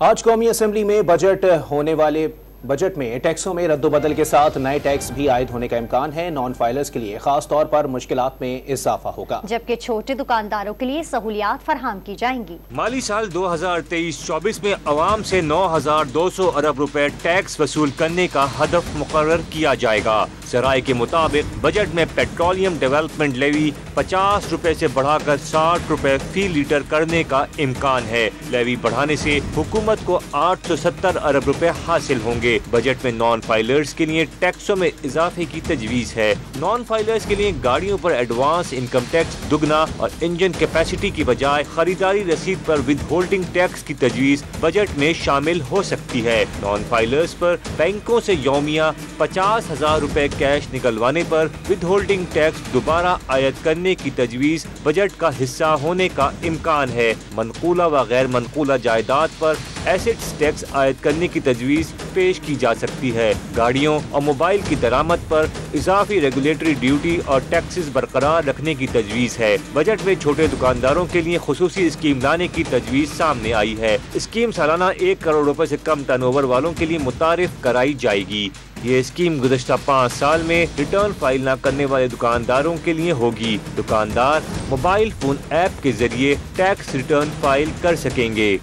آج قومی اسمبلی میں بجٹ میں ٹیکسوں میں ردوبدل کے ساتھ نئے ٹیکس بھی عائد ہونے کا امکان ہے۔ نان فائلرز کے لیے خاص طور پر مشکلات میں اضافہ ہوگا، جبکہ چھوٹے دکانداروں کے لیے سہولیات فراہم کی جائیں گی۔ مالی سال 2023-24 میں عوام سے 9,200 ارب روپے ٹیکس وصول کرنے کا ہدف مقرر کیا جائے گا۔ ذرائع کے مطابق بجٹ میں پیٹرولیم ڈیولپمنٹ لیوی 50 روپے سے بڑھا کر 60 روپے فی لیٹر کرنے کا امکان ہے۔ لیوی بڑھانے سے حکومت کو 870 ارب روپے حاصل ہوں گے۔ بجٹ میں نان فائلرز کے لیے ٹیکسوں میں اضافے کی تجویز ہے۔ نان فائلرز کے لیے گاڑیوں پر ایڈوانس انکم ٹیکس دگنا اور انجن کیپیسٹی کی بجائے خریداری رسید پر ود ہولڈنگ ٹیکس کی تجویز بجٹ میں شامل ہو سکتی ہے۔ نان فائلرز پر بینکوں سے یومیہ 50,000 روپے کیش نکلوانے پر ود ہولڈنگ ٹیکس دوبارہ عائد کرنے کی تجویز بجٹ کا حصہ ہونے کا امکان ہے۔ منقولہ و غیر منقولہ جائیداد پر ایسٹس ٹیکس عائد کرنے کی تجویز پیش کی جا سکتی ہے۔ گاڑیوں اور موبائل کی درآمد پر اضافی ریگولیٹری ڈیوٹی اور ٹیکسز برقرار رکھنے کی تجویز ہے۔ بجٹ میں چھوٹے دکانداروں کے لیے خصوصی اسکیم لانے کی تجویز سامنے آئی ہے۔ اسکیم سالانہ 1 کروڑ روپے سے کم ٹرن اوور والوں کے لیے متعارف کرائی جائے گی۔ یہ اسکیم گزشتہ 5 سال میں ریٹرن فائل نہ کرنے والے دکانداروں کے لیے ہوگی۔ دکاندار موبائل فون ایپ کے ذریعے ٹیکس ریٹرن فائل کر سکیں گے۔